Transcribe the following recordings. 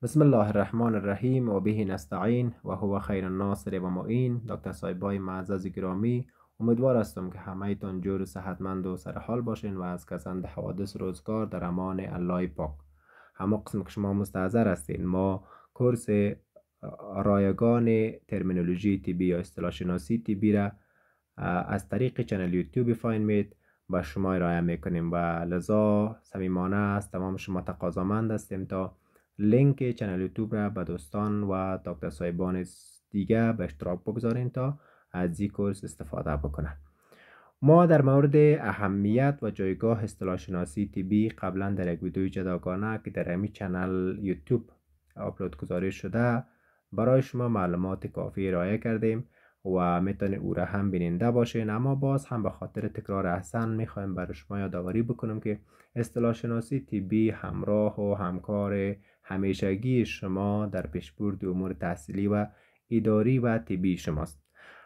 بسم الله الرحمن الرحیم و به نستعین و هو خیر الناصر و معین. دکتر صاحبای معزز گرامی، امیدوار هستم که همه تان جور و صحتمند و سرحال باشین و از کسند حوادث روزگار در امان الله پاک. همه قسم که شما مستحضر هستین، ما کورس رایگان ترمینولوژی طبی یا اصطلاح شناسی طبی را از طریق چنل یوتیوب فاین مید با شما ارائه میکنیم و لذا صمیمانه است تمام شما تقاضامند هستیم تا لینک چنل یوتیوب را به دوستان و دکتر صاحبان دیگه به اشتراک بگذارین تا از این کورس استفاده بکنن. ما در مورد اهمیت و جایگاه اصطلاح شناسی طبی قبلا در یک ویدیوی جداگانه که در همین چنل یوتیوب آپلود گذاری شده برای شما معلومات کافی ارائه کردیم و میتونید او را هم بیننده باشین، اما باز هم به خاطر تکرار احسن میخوایم برای شما یادآوری بکنم که اصطلاح شناسی طبی همراه و همکار همیشگی شما در پیشبرد امور تحصیلی و اداری و طبی شماست.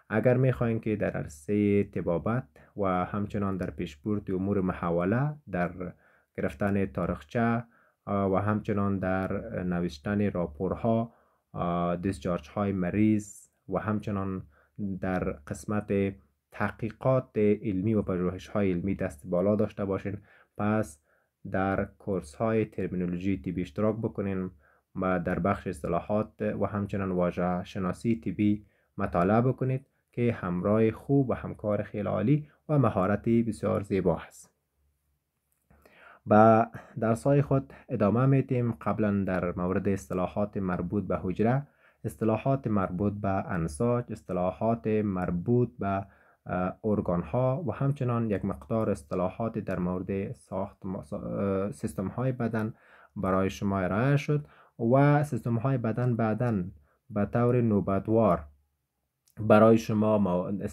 اگر میخواین که در عرصه طبابت و همچنان در پیشبرد امور محوله، در گرفتن تاریخچه و همچنان در نوشتن راپورها، دیسچارج های مریض و همچنان در قسمت تحقیقات علمی و پژوهش های علمی دست بالا داشته باشین، پس در کورس های ترمینولوژی طبی اشتراک بکنین و در بخش اصطلاحات و همچنان واژه شناسی طبی مطالعه بکنید که همراه خوب و همکار خیلی عالی و مهارتی بسیار زیبا است. با درسای خود ادامه میتیم. قبلا در مورد اصطلاحات مربوط به حجره، اصطلاحات مربوط به انساج، اصطلاحات مربوط به ارگان ها و همچنان یک مقدار اصطلاحات در مورد ساخت سیستم های بدن برای شما ارائه شد و سیستم های بدن بعداً به طور نوبتوار برای شما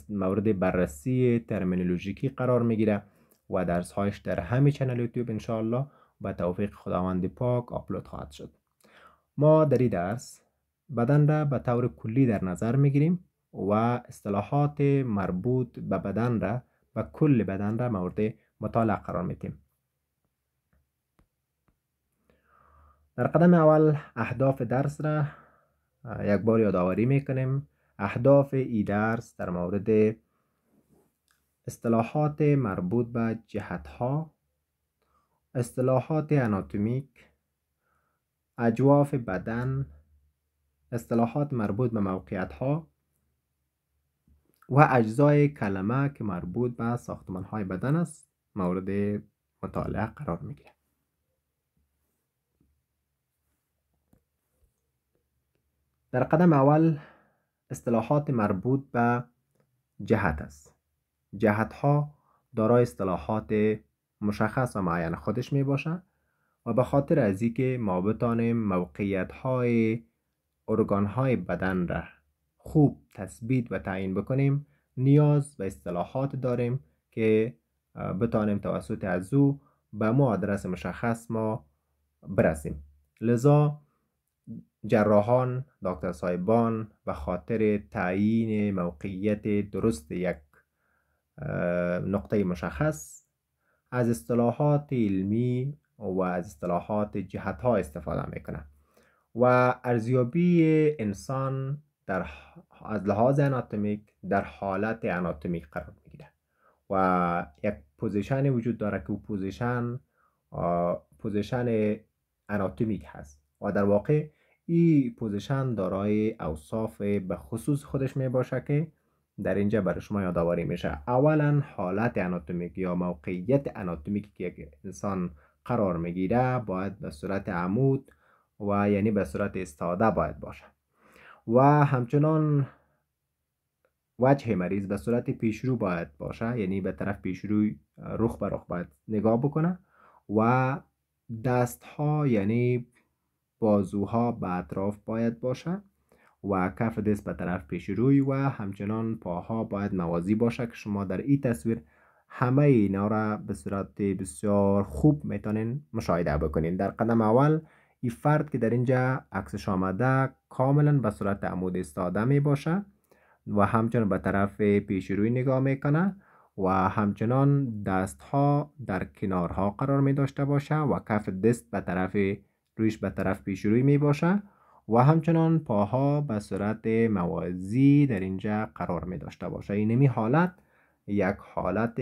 مورد بررسی ترمینولوژیکی قرار میگیره و درس هایش در همین چنل یوتیوب انشاءالله با توفیق خداوند پاک آپلود خواهد شد. ما در این درس بدن را به طور کلی در نظر میگیریم و اصطلاحات مربوط به بدن را و کل بدن را مورد مطالعه قرار میدیم. در قدم اول اهداف درس را یک بار یادآوری میکنیم. اهداف ای درس در مورد اصطلاحات مربوط به جهتها، اصطلاحات آناتومیک، اجواف بدن، اصطلاحات مربوط به موقعیتها و اجزای کلمه که مربوط به ساختمان های بدن است مورد مطالعه قرار میگیره. در قدم اول اصطلاحات مربوط به جهت است. جهت ها دارای اصطلاحات مشخص و معین خودش می باشه و به خاطر از اینکه ما بتانیم موقعیت های ارگان های بدن را خوب تثبیت و تعیین بکنیم، نیاز به اصطلاحات داریم که بتانیم توسط از او به مو آدرس مشخص ما برسیم. لذا جراحان، دکتر صاحبان به خاطر تعیین موقعیت درست یک نقطه مشخص از اصطلاحات علمی و از اصطلاحات جهت ها استفاده میکنه و ارزیابی انسان از لحاظ آناتومیک در حالت آناتومیک قرار میگیره و یک پوزیشن وجود داره که او پوزیشن آناتومیک هست و در واقع این پوزیشن دارای اوصاف به خصوص خودش می باشه که در اینجا برای شما یادآوری میشه. اولا حالت آناتومیک یا موقعیت آناتومیک که یک انسان قرار میگیره باید به صورت عمود و یعنی به صورت استاده باید باشه و همچنان وجه مریض به صورت پیشرو باید باشه، یعنی به طرف پیشروی رخ به رخ باید نگاه بکنه و دست ها یعنی بازوها به اطراف باید باشه و کف دست به طرف پیشروی و همچنان پاها باید موازی باشه که شما در این تصویر همه اینا را به صورت بسیار خوب میتونین مشاهده بکنین. در قدم اول این فرد که در اینجا عکسش آمده کاملا به صورت عمود ایستاده می باشه و همچنان به طرف پیشروی نگاه میکنه و همچنان دست ها در کنارها قرار می داشته باشه و کف دست به طرف رویش به طرف پیش روی می باشه و همچنان پاها به صورت موازی در اینجا قرار می داشته باشه. اینمی حالت یک حالت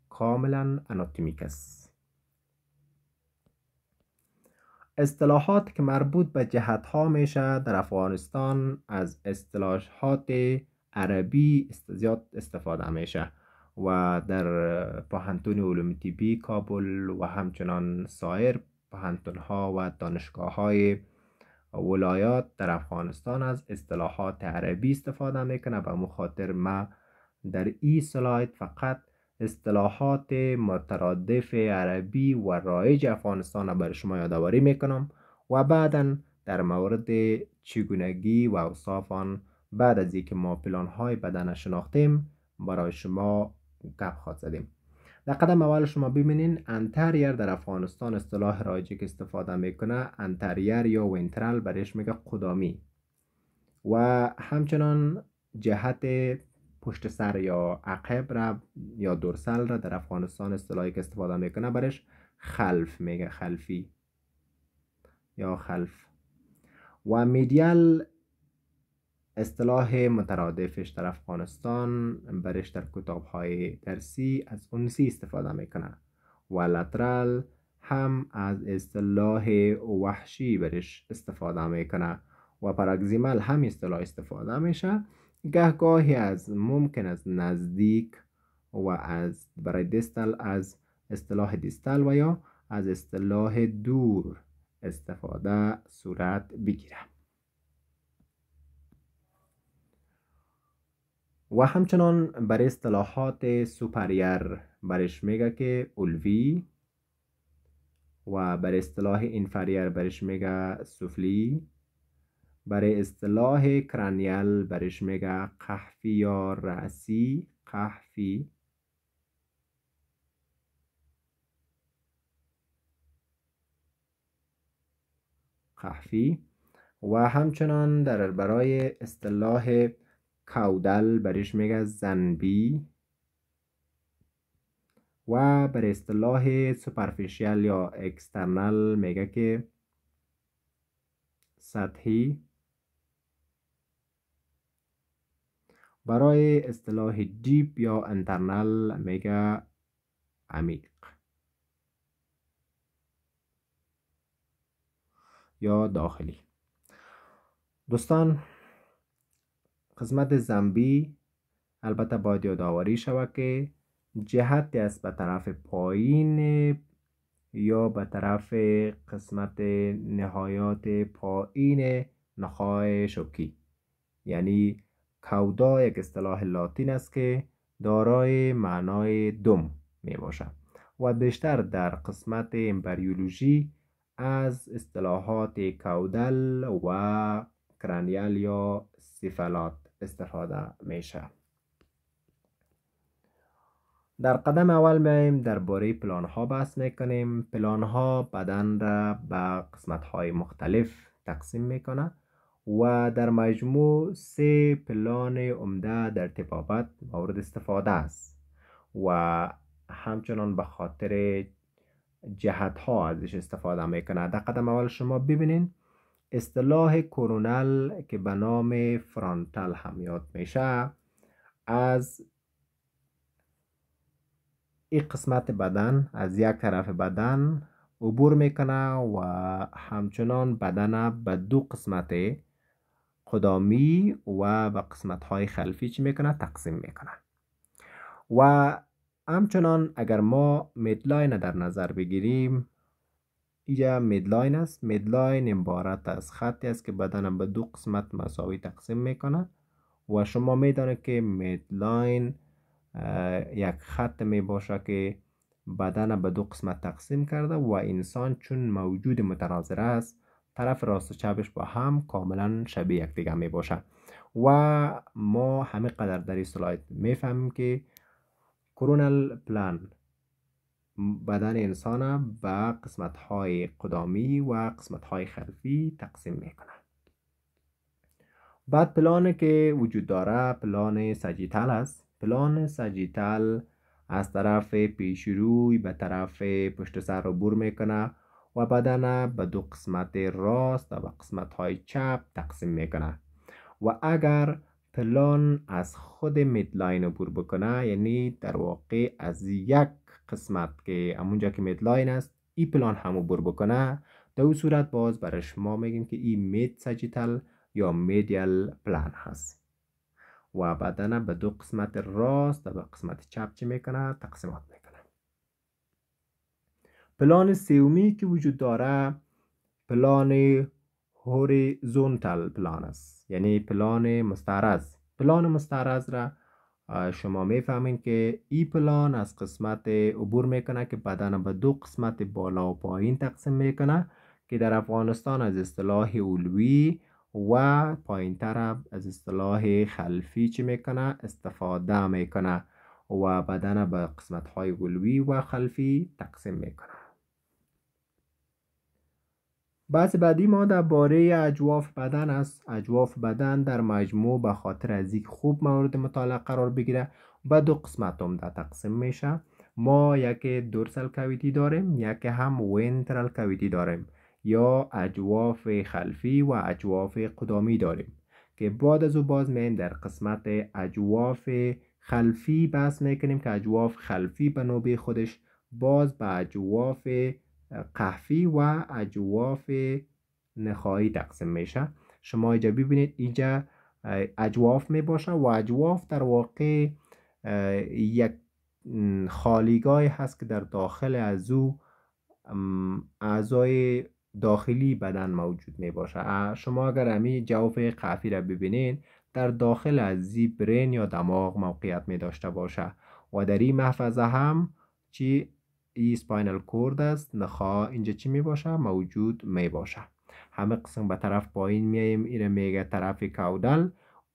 کاملا اناتومیک است. اصطلاحات که مربوط به جهت ها میشه در افغانستان از اصطلاحات عربی زیاد استفاده میشه و در پوهنتون علوم طبی کابل و همچنان سایر پوهنتون ها و دانشگاه های ولایات در افغانستان از اصطلاحات عربی استفاده میکنه. به مخاطر ما در این سلاید فقط اصطلاحات مترادف عربی و رایج افغانستان را برای شما یادآوری میکنم و بعدا در مورد چگونگی و اوصاف آن بعد از اینکه ما پلان های بدن شناختیم برای شما گپ خواهد زدیم. در قدم اول شما ببینین انتریر در افغانستان اصطلاح رایجی که استفاده میکنه انتریر یا وینترال برایش میگه قدامی و همچنان جهت پشت سر یا عقب را یا دورسل را در افغانستان اصطلاحی که استفاده میکنه برش خلف میگه، خلفی یا خلف. و میدیال اصطلاح مترادفش در افغانستان برش در کتاب های درسی از اونسی استفاده میکنه و لترال هم از اصطلاح وحشی برش استفاده میکنه و پراگزیمال هم اصطلاح استفاده میشه. گاهی از ممکن از نزدیک و از برای دیستال از اصطلاح دیستال و یا از اصطلاح دور استفاده صورت بگیره. و همچنان برای اصطلاحات سوپریر برش میگه که علوی و برای اصطلاح اینفریر برش میگه سفلی. برای اصطلاح کرانیال برش میگه قحفی یا رأسی، قحفی. و همچنان در برای اصطلاح کودل برش میگه زنبی و برای اصطلاح سوپرفیشیال یا اکسترنال میگه که سطحی. برای اصطلاح دیپ یا انترنال میگه عمیق یا داخلی. دوستان قسمت زنبی البته باید یادآوری شود که جهت است به طرف پایین یا به طرف قسمت نهایات پایین نخاع شوکی، یعنی کودا یک اصطلاح لاتین است که دارای معنای دم می باشد و بیشتر در قسمت امبریولوژی از اصطلاحات کودل و کرانیال یا سیفالات استفاده میشه. در قدم اول میایم درباره پلان ها بحث میکنیم. پلان ها بدن را به قسمت های مختلف تقسیم میکنه و در مجموع 3 پلان عمده در طبابت مورد استفاده است و همچنان به خاطر جهت ها ازش استفاده میکنه. در قدم اول شما ببینین اصطلاح کورونال که به نام فرانتال هم یاد میشه از این قسمت بدن از یک طرف بدن عبور میکنه و همچنان بدن به 2 قسمت قدامی و به قسمت های خلفی چی میکنه تقسیم میکنه. و همچنان اگر ما میدلاین در نظر بگیریم، اینجا میدلاین است. میدلاین عبارت از خطی است که بدن به 2 قسمت مساوی تقسیم میکنه و شما میدانید که میدلاین یک خط می باشه که بدن به 2 قسمت تقسیم کرده و انسان چون موجود متناظر است طرف راست و چپش با هم کاملا شبیه یک دیگه می باشه و ما همه قدر در این سلاید می فهمیم که کورونال پلان بدن انسان به قسمت های قدامی و قسمت های خلفی تقسیم میکنه. بعد پلانی که وجود داره پلان ساجیتال است. پلان ساجیتال از طرف پیش روی به طرف پشت سر عبور میکنه و بدن به دو قسمت راست و به قسمت های چپ تقسیم میکنه. و اگر پلان از خود میدلاین عبور بکنه، یعنی در واقع از یک قسمت که همونجا که میدلاین است این پلان هم عبور بکنه، در اون صورت باز برای شما میگیم که این مید ساجیتال یا میدیال پلان هست و بدن به دو قسمت راست و به قسمت چپ چی میکنه؟ تقسیمات میکنه. پلان سومی که وجود داره پلان هوریزونتال پلان است، یعنی پلان مستعرض. پلان مستعرض را شما میفهمین که این پلان از قسمت عبور میکنه که بدن به دو قسمت بالا و پایین تقسیم میکنه که در افغانستان از اصطلاح علوی و پایین تر از اصطلاح خلفی چی میکنه؟ استفاده میکنه و بدن به قسمت های علوی و خلفی تقسیم میکنه. بحث بعدی ما درباره اجواف بدن است. اجواف بدن در مجموع به خاطر از اینکه خوب مورد مطالعه قرار بگیره به دو قسمت عمده تقسیم میشه. ما یک دورسال کاویتی داریم، یک هم وینترال کاویتی داریم یا اجواف خلفی و اجواف قدامی داریم که بعد از او باز میایم در قسمت اجواف خلفی بحث میکنیم که اجواف خلفی به نوبه خودش باز به اجواف قحفی و اجواف نخایی تقسیم میشه. شما اینجا ببینید اینجا اجواف می باشه و اجواف در واقع یک خالیگاه هست که در داخل از او اعضای داخلی بدن موجود می باشه. شما اگر همی جوف قحفی را ببینید در داخل از زی برین یا دماغ موقعیت می داشته باشه و در این محفظه هم چی ای سپاینال کورد است، نخا اینجا چی می باشه؟ موجود می باشه. همه قسم به طرف پایین میایم، اینه میگه طرف کودل.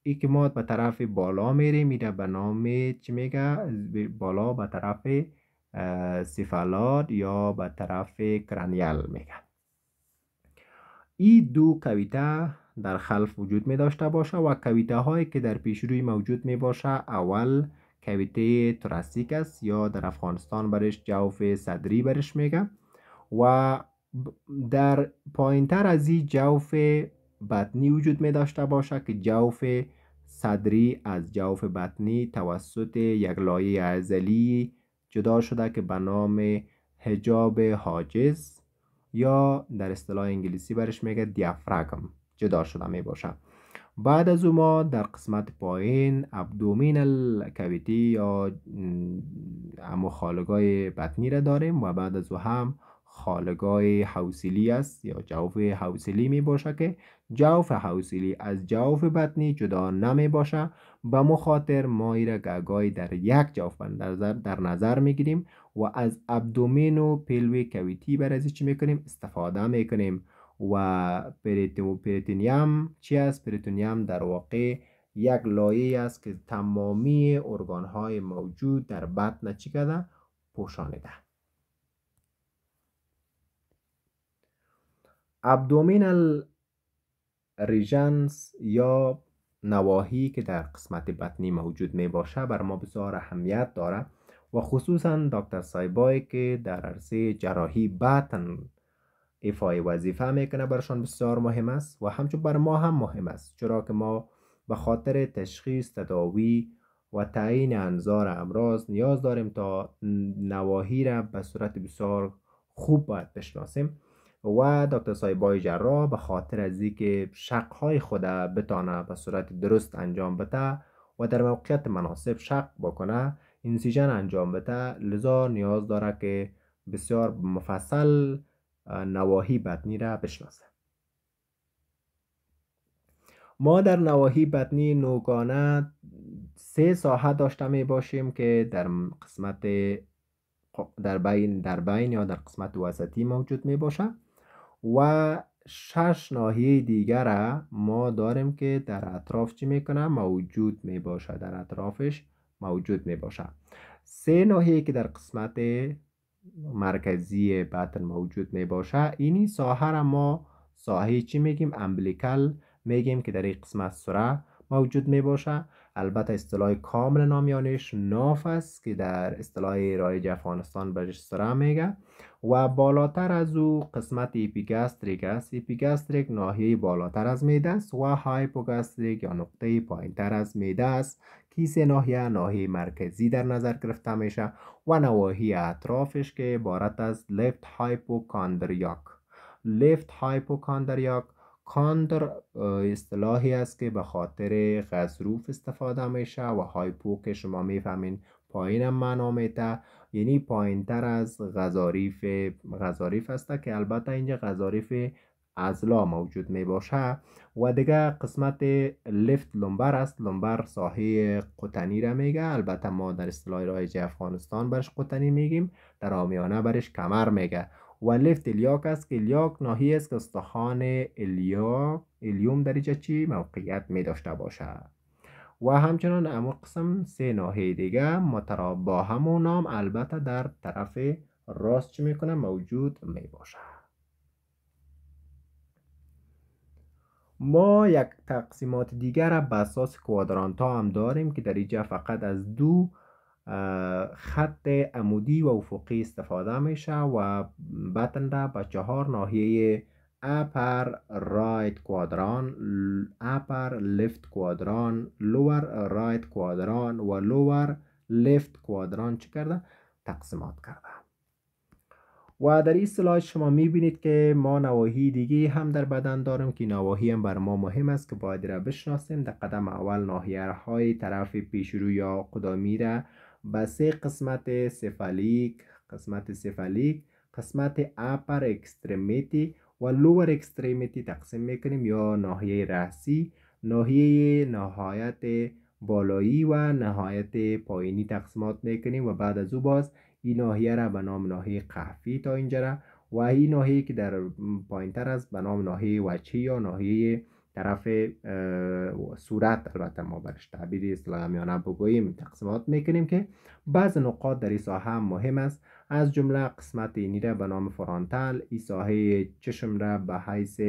ای که ما به طرف بالا میریم اینه به نام چی میگه؟ بالا به طرف سیفالاد یا به طرف کرانیال میگه. این دو کویته در خلف وجود می داشته باشه و کویته هایی که در پیش روی موجود می باشه اول کویته توراسیک است یا در افغانستان برش جوف صدری برش میگه و در پایین تر از این جوف بطنی وجود می داشته باشه که جوف صدری از جوف بطنی توسط یک لایه عضلی جدا شده که به نام حجاب حاجز یا در اصطلاح انگلیسی برش میگه دیافراگم جدا شده می باشه. بعد از او ما در قسمت پایین ابدومینال کویتی یا همو خالگاه بطنی را داریم و بعد از او هم خالگاه حوصلی است یا جوف حوصلی می باشه که جوف حوصلی از جوف بطنی جدا نمی باشه. به مخاطر ما ایره گگای در یک جوف در نظر می گیریم و از ابدومین و پیلوی کویتی برای چی می کنیم؟ استفاده می کنیم. و پریتونیم چی است؟ پریتونیم در واقع یک لایه است که تمامی ارگان های موجود در بطن چی کرده؟ پوشانیده. ابدومینال ریژنز یا نواحی که در قسمت بطنی موجود می باشه بر ما بسیار اهمیت داره و خصوصا دکتر سایبای که در عرصه جراحی بطن ایفای وظیفه میکنه برشان بسیار مهم است و همچون بر ما هم مهم است، چرا که ما به خاطر تشخیص، تداوی و تعیین انظار امراض نیاز داریم تا نواحی را به صورت بسیار خوب باید بشناسیم و دکتر سایبای جراح به خاطر از اینکه شقهای خود بتانه به صورت درست انجام بده و در موقعیت مناسب شق بکنه، انسیژن انجام بده، لذا نیاز داره که بسیار مفصل نواحی بطنی را بشناسه. ما در نواحی بطنی نوگانه 3 ساحه داشته می باشیم که در قسمت در بین یا در قسمت وسطی موجود می باشه و 6 ناحیه دیگر ما داریم که در اطراف چی میکنه؟ موجود می باشه، در اطرافش موجود می باشه. 3 ناحیه که در قسمت مرکزی بطن موجود می باشه، اینی ساحه را ما ساحه چی میگیم؟ امبلیکال میگیم که در این قسمت سره موجود می باشه. البته اصطلاح کامل نامیانش ناف است که در اصطلاح رایج افغانستان بهش سره میگه و بالاتر از او قسمت اپیگاستریک است. اپیگاستریک ناحیه بالاتر از معده است و هایپوگاستریک یا نقطه پایینتر از معده است که سه ناحیه مرکزی در نظر گرفته میشه و نواحی اطرافش که عبارت از لفت هایپوکاندریاک. لفت هایپوکاندریاک کاندر اصطلاحی است که به خاطر غضروف استفاده میشه و هایپو که شما میفهمین پایین معنا میده، یعنی پایین تر از غضاریف است که البته اینجا غضاریف ازلا موجود می باشه. و دیگه قسمت لفت لومبر است. لومبر ساحه قطنی را میگه، البته ما در اصطلاح رایج افغانستان برش قطنی میگیم، در عامیانه برش کمر میگه. و لفت الیاک است که الیاک ناحیه است که استخوان الیوم در اینجا چی موقعیت می داشته باشه. و همچنان امور قسم سه ناحیه دیگه با همون نام البته در طرف راست چی میکنه موجود می باشه. ما یک تقسیمات دیگر به اساس کوادرانت ها هم داریم که در اینجا فقط از دو خط عمودی و افقی استفاده میشه و بطن را به 4 ناحیه upper right quadrant, upper left quadrant, lower right quadrant و lower left quadrant چی کرده؟ تقسیمات کرده. و در این سلاید شما میبینید که ما نواحی دیگه هم در بدن داریم که نواحی هم بر ما مهم است که باید را بشناسیم. در قدم اول ناحیه های طرف پیشرو یا قدامی را به 3 قسمت سفالیک، قسمت اپر اکستریمیتی و لور اکستریمیتی تقسیم میکنیم یا ناحیه رأسی، ناحیه نهایت بالایی و نهایت پایینی تقسیمات میکنیم و بعد از او باز این ناحیه را به نام ناحیه قحفی تا اینجا را و این ناحیه که در پایین تر است به نام ناحیه وجهی یا ناحیه طرف صورت، البته ما برش تعبیر اصطلاح عامیانه بگوییم تقسیمات میکنیم که بعض نقاط در این ساحه هم مهم است. از جمله قسمت اینی را به نام فرانتال، این ساحه چشم را به حیث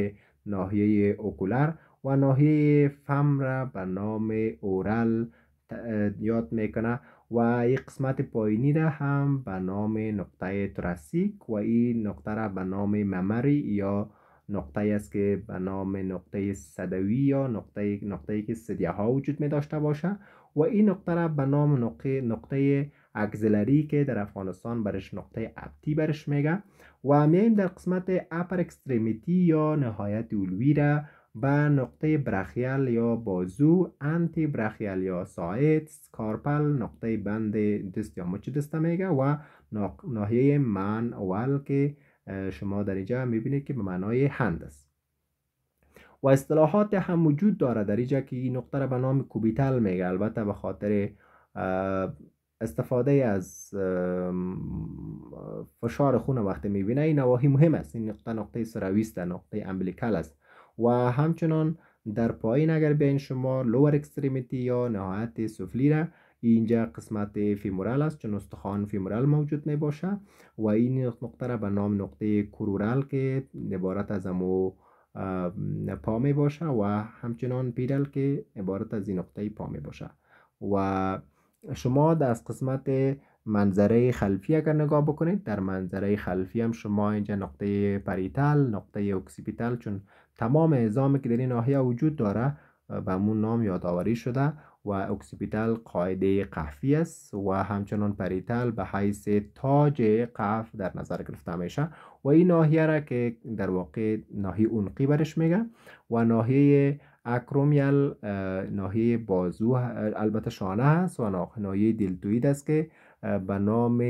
ناحیه اوکولر و ناحیه فم را به نام اورال یاد میکنه و این قسمت پایینی را هم به نام نقطه تراسیک و این نقطه را به نام ممری یا نقطه است که به نام نقطه صدوی یا نقطه‌ای که صدیه ها وجود می داشته باشه و این نقطه را به نام نقطه اکزلری که در افغانستان برش نقطه ابتی برش میگه. و میایم در قسمت اپر اکستریمیتی یا نهایت علوی را به نقطه برخیال یا بازو، انتی برخیال یا ساعد، سکارپل نقطه بند دست یا مچ دست میگه و ناحیه من اول که شما در اینجا میبینید که به معنای هند است. و اصطلاحات هم وجود داره در اینجا که این نقطه را به نام کوبیتال میگه، البته به خاطر استفاده از فشار خون وقتی میبینه این نواحی مهم است. این نقطه سرویست، نقطه امبلیکال است. و همچنان در پایین اگر بیاین شما لور اکستریمیتی یا نهایت سفلی را، اینجا قسمت فیمورال است چون استخوان فیمورال موجود می باشه و این نقطه را به نام نقطه کرورال که عبارت از امو پا می باشه و همچنان پیرال که عبارت از این نقطه پا می باشه. و شما در قسمت منظره خلفی اگر نگاه بکنید، در منظره خلفی هم شما اینجا نقطه پریتال، نقطه اوکسیپیتال، چون تمام اعضامی که در این ناحیه وجود داره به همون نام یادآوری شده و اوکسیپیتال قاعده قفی است و همچنان پریتال به حیث تاج قف در نظر گرفته میشه و این ناحیه را که در واقع ناحیه عنقی برش میگه و ناحیه اکرومیال ناحیه بازو البته شانه هست و ناحیه دلتوید است که به نام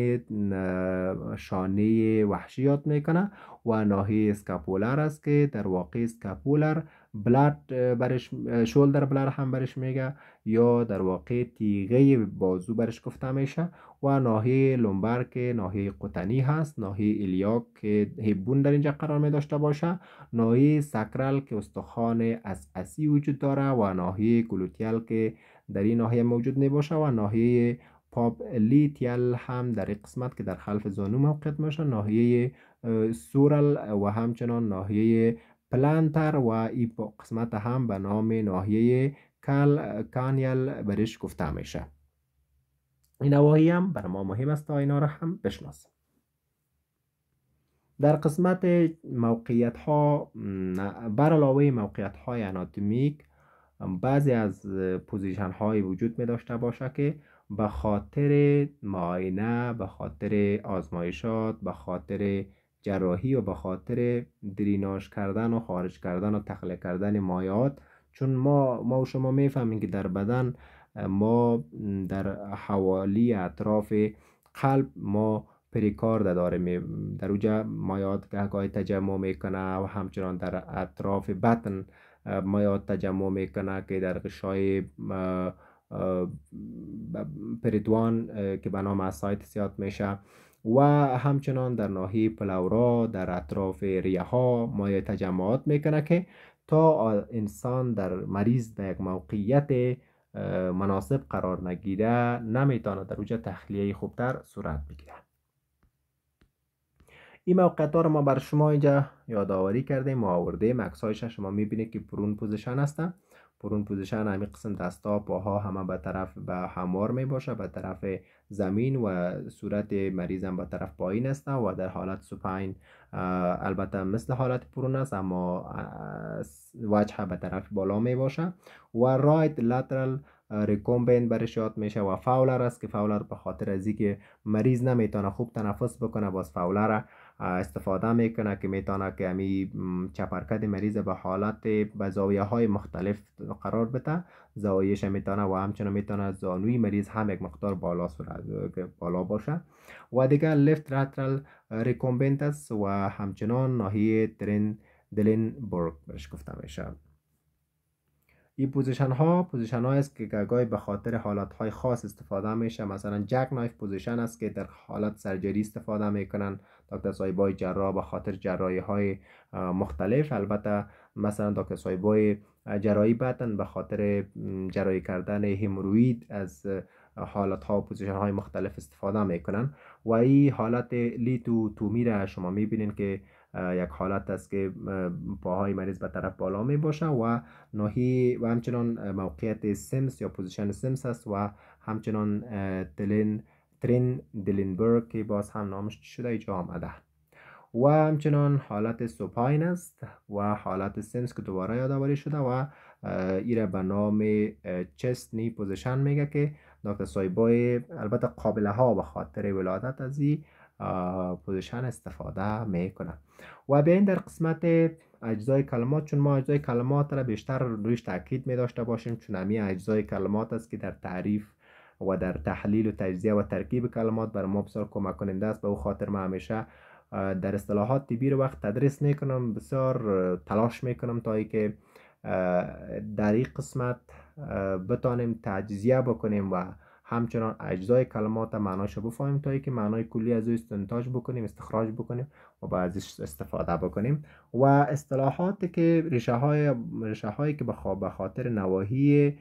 شانه وحشی یاد میکنه و ناحیه اسکاپولر است که در واقع اسکاپولر بلد برش شولدر بلد هم برش میگه یا در واقع تیغه بازو برش گفته میشه و ناحیه لومبر که ناحیه قطنی هست، ناحیه الیاک که هیبون در اینجا قرار می داشته باشه، ناحیه ساکرال که استخوان اساسی وجود داره و ناحیه گلوتیال که در این ناحیه موجود می باشه و ناحیه پاپلیتیال هم در این قسمت که در خلف زانو موقعیت میشه، ناحیه سورال و همچنان ناحیه پلانتر و این قسمت هم به نام ناحیه کانیل برش گفته میشه. این نواحی هم بر ما مهم است تا اینا را هم بشناسیم. در قسمت موقعیت ها، بر علاوه موقعیت های اناتومیک، بعضی از پوزیشن های وجود می داشته باشه که به خاطر معاینه، به خاطر آزمایشات، به خاطر جراحی و به خاطر دریناژ کردن و خارج کردن و تخلیه کردن مایعات، چون ما و شما میفهمیم که در بدن ما در حوالی اطراف قلب ما پریکارد داره، در اوجا مایعات گاهی تجمع میکنه و همچنان در اطراف بطن مایعات تجمع میکنه که در غشای پریتوان که به نام اسایتس یاد میشه، و همچنان در ناحیه پلورا در اطراف ریه ها مایع تجمعات میکنه که تا انسان در مریض در یک موقعیت مناسب قرار نگیره نمیتونه در اوجا تخلیه خوبتر صورت بگیره. این موقعیت ها رو ما بر شما اینجا یادآوری کردیم و آوردیم. عکسایش شما میبینید که پرون پوزیشن هستن. پرون پوزیشن همین قسم دستا پاها همه به طرف به هموار می باشه، به طرف زمین، و صورت مریض هم به طرف پایین است و در حالت سوپاین البته مثل حالت پرون است اما وجه به طرف بالا می باشه. و رایت لاترال ریکومبنت برش یاد میشه و فاولر است که فاولر به خاطر از اینکه مریض نمیتونه خوب تنفس بکنه باز فاولر استفاده میکنه که میتونه که امی چپرکت مریض به حالت به زاویه های مختلف قرار بده، زاویهش میتونه و همچنان میتونه زانوی مریض هم یک مقدار بالا باشه. و دیگه لفت لاترال ریکومبنت است و همچنان ناحیه دلنبورگ برش گفته میشه. این پوزیشن ها است که گاهی به خاطر حالات های خاص استفاده میشه. مثلا جک نایف پوزیشن است که در حالت سرجری استفاده میکنن دکتر صاحبای جراح به خاطر جراحی های مختلف. البته مثلا دکتر صاحبای جراحی بطن به خاطر جراحی کردن هموروید از حالت ها و پوزیشن های مختلف استفاده میکنن. و این حالت لیتو تومی را شما میبینین که یک حالت است که پاهای مریض به طرف بالا می باشه و ناحیه و همچنان موقعیت سیمس یا پوزیشن سیمس است و همچنان ترین دلنبورگ که باز هم نامش شده اینجا آمده و همچنان حالت سوپاین است و حالت سیمس که دوباره یادآوری شده و ایره به نام چستنی پوزیشن میگه که دکتر صاحبای البته قابله ها به خاطر ولادت از این پوزیشن استفاده میکنه. و بیاین در قسمت اجزای کلمات، چون ما اجزای کلمات را بیشتر رویش تاکید می داشته باشیم، چون همین اجزای کلمات است که در تعریف و در تحلیل و تجزیه و ترکیب کلمات بر ما بسیار کمک کننده است. به او خاطر ما همیشه در اصطلاحات طبی رو وقت تدریس میکنم، بسیار تلاش میکنم تا اینکه در این قسمت بتانیم تجزیه بکنیم و همچنان اجزای کلمات معناشو بفهمیم تا اینکه معنای کلی از او استنتاج بکنیم، استخراج بکنیم و بعدش استفاده بکنیم. و اصطلاحات که ریشه هایی که به خاطر نواحی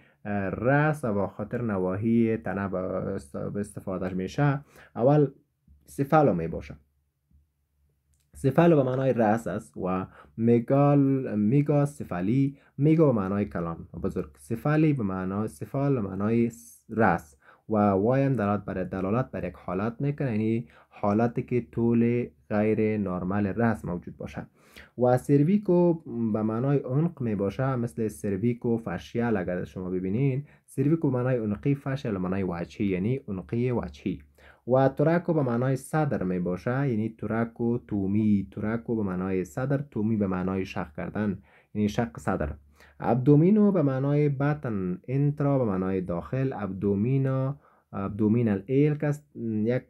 رأس و به خاطر نواحی تنه به استفاده میشه. اول سفالو می باشه. سفالو به معنای رأس است و میگا سفالی، میگا به معنای کلان بزرگ، سفالی به معنای سفال به معنای رأس و وای هم دلالت بر یک حالت میکنه، یعنی حالتی که طول غیر نرمال رأس موجود باشه. و سرویکو به معنای عنق می باشه، مثل سرویکو فاشیال. اگر شما ببینین سرویکو به معنای عنقی، فاشیال به معنای وجهی یعنی عنقی وجهی. و توراکو به معنای صدر می باشه، یعنی توراکو تومی. توراکو به معنای صدر، تومی به معنای شق کردن یعنی شق صدر. ابدومینو به معنای بطن، انترا به معنای داخل. ابدومینال ایلک است، یک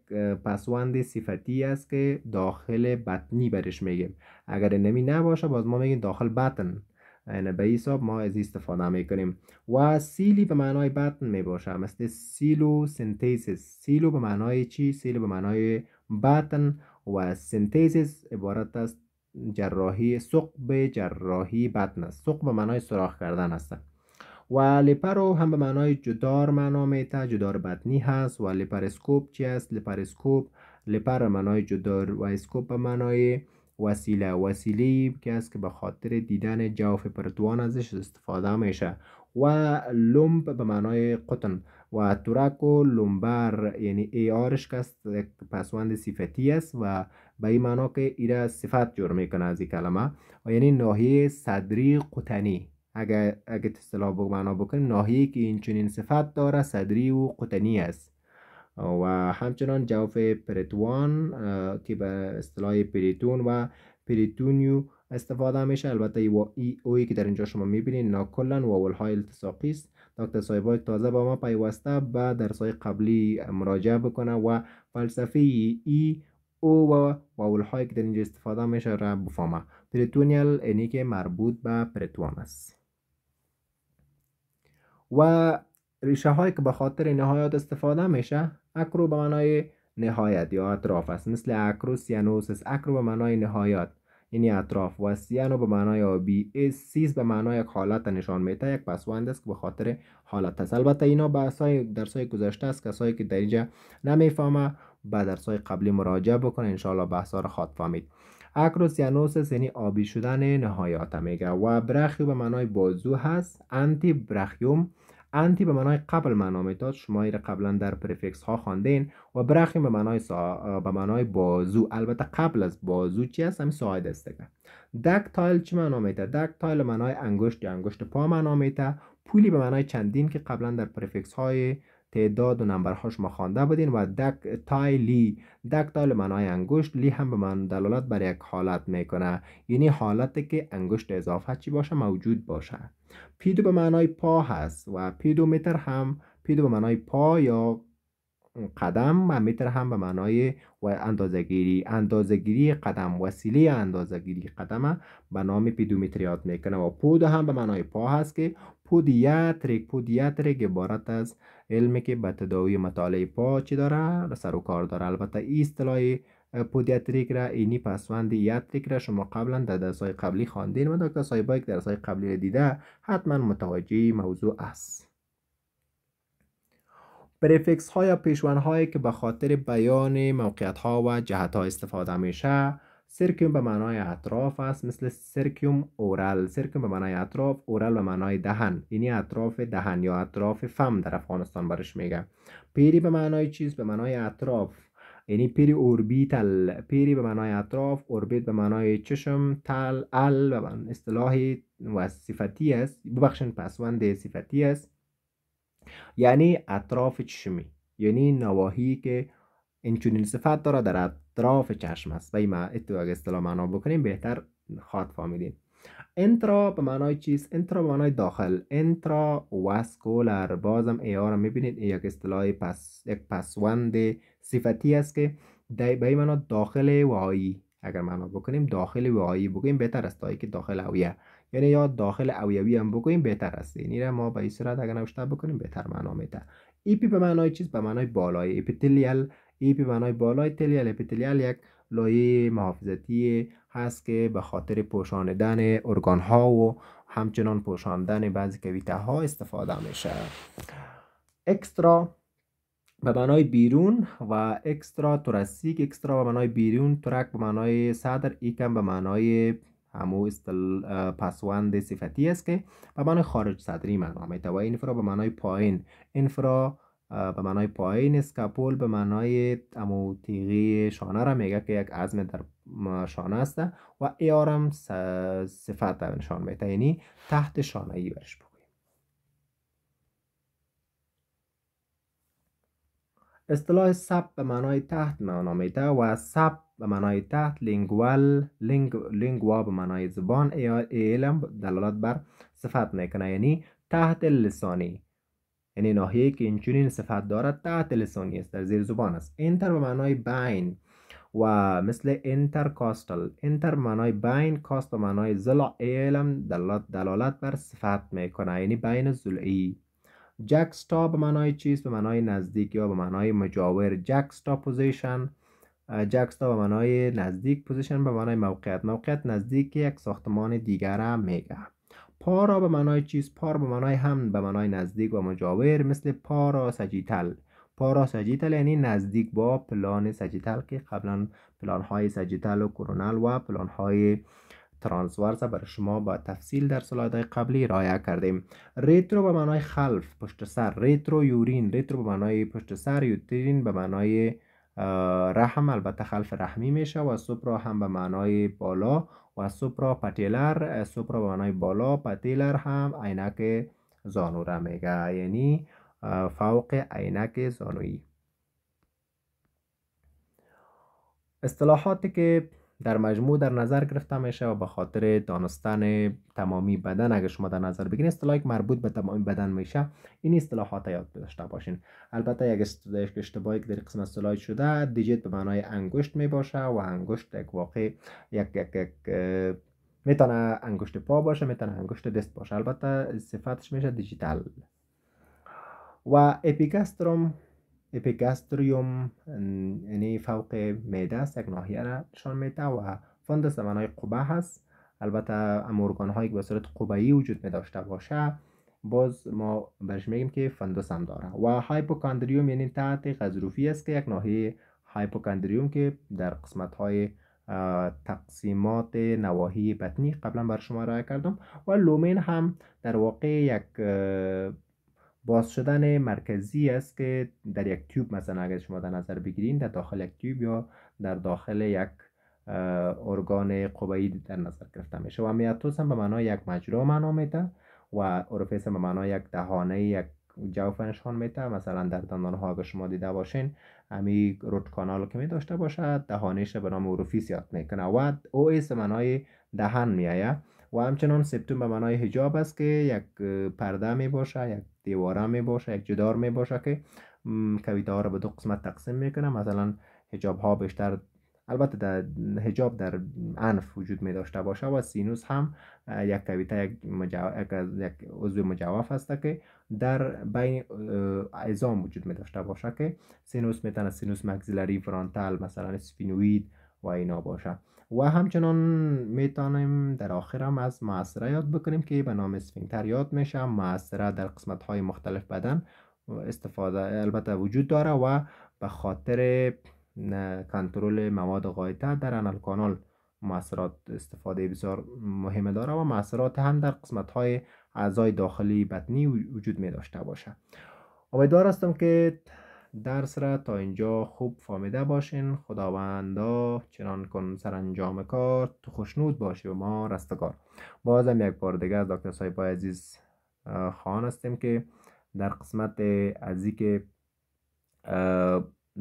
پسوند صفتی است که داخل بطنی برش میگیم. اگر نمی نباشه باز ما میگیم داخل بطن، یعنی به حساب ما از استفاده میکنیم. و سیلی به معنای بطن می باشه، مثل سیلو سنتیسیس. سیلو به معنای چی؟ سیلو به معنای بطن و سنتیسیس عبارت است جراحی ثقب، جراحی بطن است. ثقب به معنای سوراخ کردن است. و لیپرو هم به معنای جدار معنا میده، جدار بطنی هست. و لیپرسکوپ چی است؟ لیپرسکوپ لیپر به معنای جدار و اسکوپ به معنای وسیله که است که به خاطر دیدن جوف پرتوان ازش استفاده میشه. و لومب به معنای قطن و ترک و لومبر یعنی ای آرش که است پسوند صفتی است و به این معنا که ایره صفت جور میکنه از این کلمه و یعنی ناحیه صدری قطنی. اگه اصطلاح معنا بکنیم ناحیه که این چنین صفت داره صدری و قطنی است. و همچنان جوف پریتوان که به اصطلاح پریتون و پریتونیو استفاده میشه. البته اویی که در اینجا شما میبینید ناکلن و اولهای التصاقی است. دکتر صاحبای تازه با ما پیوسته به درسای قبلی مراجعه بکنه و فلسفه ای او و اولهایی که در اینجا استفاده میشه را بفهمه. پریتونیل اینی که مربوط به پریتوان است. و ریشه هایی که به خاطر نهایت استفاده میشه، اکرو به معنای نهایت یا اطراف است، مثل اکرو سیانوسس. اکرو به معنای نهایت یعنی اطراف و سیانو به معنای آبی. سیس به معنای یک حالت نشان میده، یک پسوند است که به خاطر حالت است. البته اینا به درسای گذشته است، کسایی که در اینجا نمیفهمه به درسای قبلی مراجعه بکنه، انشاءالله بحثا رو خواهد فهمید. اکروسیانوسس یعنی آبی شدن نهایت میگه. و برخیو به معنای بازو هست. انتی برخیوم، انتی به معنای قبل معنا میداد، شما این قبلا در پریفکس ها خواندین. و برخیوم به معنای بازو، البته قبل از بازو چی است؟ همین ساعد است دیگه. دکتایل چی معنا میده؟ دکتایل به معنای انگشت یا انگشت پا معنا میده. پولی به معنای چندین که قبلا در پریفکس های تعداد و نمبرها شما خوانده بودین. و دکتایلی، دکتایل معنای انگشت، لی هم به معنای دلالت بر یک حالت میکنه، یعنی حالتی که انگشت اضافه چی باشه موجود باشه. پیدو به معنای پا هست و پیدومتر هم، پیدو به معنای پا یا قدم و متر هم به معنای و اندازه‌گیری قدم، وسیله اندازه‌گیری قدم به نام پیدومتر یاد میکنه. و پود هم به معنای پا هست که پودیاتریک عبارت از علمی که به تداوی مطالعه پا چی داره سر و کار داره. البته این اصطلاح پودیاتریک را اینی پسوند یاتریک را شما قبلا در درسای قبلی خواندین و دکتر صاحبایی که درسای قبلی را دیده حتما متوجه موضوع است. پریفکس ها یا پیشوان هایی که به خاطر بیان موقعیت ها و جهت ها استفاده میشه. سرکیوم به معنای اطراف است، مثل سرکیوم اورال. سرکیوم به معنای اطراف، اورال به معنای دهن، یعنی اطراف دهن یا اطراف فم در افغانستان برش میگه. پیری به معنای چیز؟ به معنای اطراف، یعنی پیری اوربیتال. پیری به معنای اطراف، اوربیت به معنای چشم، تل ال به اصطلاحی و صفتی است، ببخشید پسوند صفتی است، یعنی اطراف چشمی، یعنی نواحی که این چنین صفت داره در اطراف چشم است. و این اگه اصطلاح معنا بکنیم بهتر خواهد فهمیدین. انترا به معنای چیست؟ انترا به معنای داخل، انترا واسکولار. بازم ایار میبینید یک اصطلاح یک پسوند صفتی است که به این معنا داخل وعایی. اگر معنا بکنیم داخل وعایی بگوییم بهتر است تا که داخل اویه، یعنی یا داخل اویوی هم بگوییم بهتر است. یعنی ما به این صورت اگر نوشته بکنیم بهتر معنا میده. ایپی به معنای چیز؟ به معنای بالای. اپیتلیال، ایپی به معنای بالای. تلیال، اپیتلیال یک لایه محافظتی هست که به خاطر پوشاندن ارگان ها و همچنان پوشاندن بعضی کویته ها استفاده میشه. اکسترا به معنای بیرون و اکسترا توراسیک. اکسترا به معنای بیرون، تورک به معنای صدر، ایکم به معنای همو پسوند صفتی است که به معنای خارج صدری معنا میده. و اینفرا به معنای پایین، اینفرا به معنای پایین. اسکاپول به معنای همو تیغی شانه را میگه که یک عظم در شانه است. و ایارم صفت نشان میده، یعنی تحت شانه ای برش بگویم. اصطلاح سب به معنای تحت معنا میده و سب به معنای تحت. لینگوا به معنای زبان، ایلم دلالت بر صفت میکنه، یعنی تحت لسانی، یعنی ناحیه‌ای که اینچنین صفت دارد تحت لسانی است، در زیر زبان است. انتر به معنای بین و مثل انترکاستال. انتر به معنای بین، کاست به معنای ضلع، ایلم دلالت بر صفت میکنه، یعنی بین ضلعی. جکستا به معنای چیست؟ به معنای نزدیک یا به معنای مجاور. جکستا پوزیشن، جکستا به معنای نزدیک، پوزیشن به معنای موقعیت. موقعیت نزدیک یک ساختمان دیگر میگه. پارا به معنای چیست؟ پار به معنای هم به معنای نزدیک و مجاور، مثل پارا سجیتل. پاراساجیتال یعنی نزدیک با پلان ساجیتال که قبلا پلان های ساجیتال و کورونال و پلان های ترانسورس برای شما با تفصیل در سلایدهای قبلی رایع کردیم. ریترو به معنای خلف، پشت سر. ریترو یورین، ریترو به معنای پشت سر، یوترین به معنای رحم، البته خلف رحمی میشه، و سوپرا هم به معنای بالا و سوپرا پاتیلر، سوپرا به معنای بالا، پاتیلر هم عینک زانو را میگه، یعنی فوق عینک زانویی. اصطلاحاتی که در مجموع در نظر گرفته میشه و به خاطر دانستن تمامی بدن اگر شما در نظر بگیرید اصطلاحی مربوط به تمامی بدن میشه، این اصطلاحات یاد داشته باشین. البته یک اشتباهی که در قسمت سلاید شده، دیجیت به معنای انگشت می باشه و انگشت یک واقع یک میتونه انگشت پا باشه، میتونه انگشت دست باشه، البته صفتش میشه دیجیتال. و اپیگاستریوم یعنی فوق معده است، یک ناحیه را نشان میده، و فندس به معنای قبه هست. البته ارگان هایی که به صورت قبه‌ای وجود می داشته باشه باز ما برش میگیم که فندس هم داره. و هایپوکاندریوم یعنی تحت غضروفی است که یک ناحیه هایپوکاندریوم که در قسمت های تقسیمات نواحی بطنی قبلا بر شما رای کردم. و لومین هم در واقع یک باز شدن مرکزی است که در یک تیوب، مثلا اگر شما در نظر بگیرین در داخل یک تیوب یا در داخل یک ارگان قبه‌ای در نظر گرفته میشه. و میاتوس هم به معنای یک مجرا معنا میده و اوروفیس هم به معنای یک دهانه، یک جوف نشان میده. مثلا در دندان ها اگر شما دیده باشین امی روت کانال که می داشته باشه دهانش به نام اوروفیس یاد میکنه. و او ایس به معنای دهان میآید. و همچنان سپتوم به معنای حجاب است که یک پرده می باشه، یک دیواره می باشه، یک جدار می باشه که کویته ها را به دو قسمت تقسیم میکنه. مثلا حجاب ها بیشتر، البته در حجاب در انف وجود می داشته باشه، و سینوس هم یک کویته، یک عضو مجوف است که در بین عظام وجود می داشته باشه که سینوس میتونه سینوس مگزیلری، فرانتال، مثلا اسفینوید و اینا باشه. و همچنان میتونیم در آخر هم از معصره یاد بکنیم که به نام اسفینکتر یاد میشه. معصره در قسمت های مختلف بدن استفاده البته وجود داره و به خاطر کنترل مواد غایطه در انال کانال معصرات استفاده بسیار مهم داره و معصرات هم در قسمت های اعضای داخلی بطنی وجود می داشته باشه. امیدوار هستم که درس را تا اینجا خوب فهمیده باشین. خداوندا چنان کن سرانجام کار تو خوشنود باشی و ما رستگار. بازم یک بار دیگه از دکتر صاحبای عزیز خواهان هستیم که در قسمت ازی که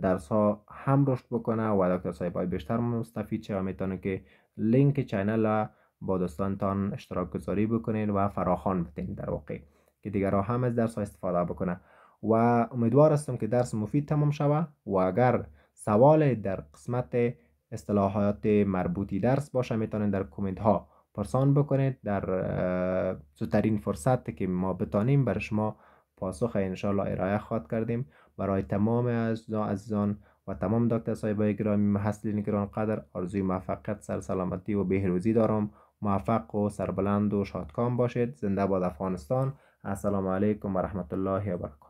درس ها هم رشد بکنه و دکتر صاحبای بیشتر مستفید شه و میتونه که لینک چینل با دوستانتان اشتراک گذاری بکنین و فراخوان بدین در واقع که دیگرها هم از درس ها استفاده بکنه. و امیدوار هستم که درس مفید تمام شوه. و اگر سوال در قسمت اصطلاحات مربوطی درس باشه میتونید در کامنت ها پرسان بکنید. در زودترین فرصت که ما بتانیم برای شما پاسخ انشالله ارائه خواهد کردیم. برای تمام عزیزان و تمام دکتر صاحبای گرامی محصلین گران قدر آرزوی موفقیت، سلامتی و بهروزی دارم. موفق و سربلند و شادکام باشید. زنده باد افغانستان. السلام علیکم و رحمت الله و برکاته.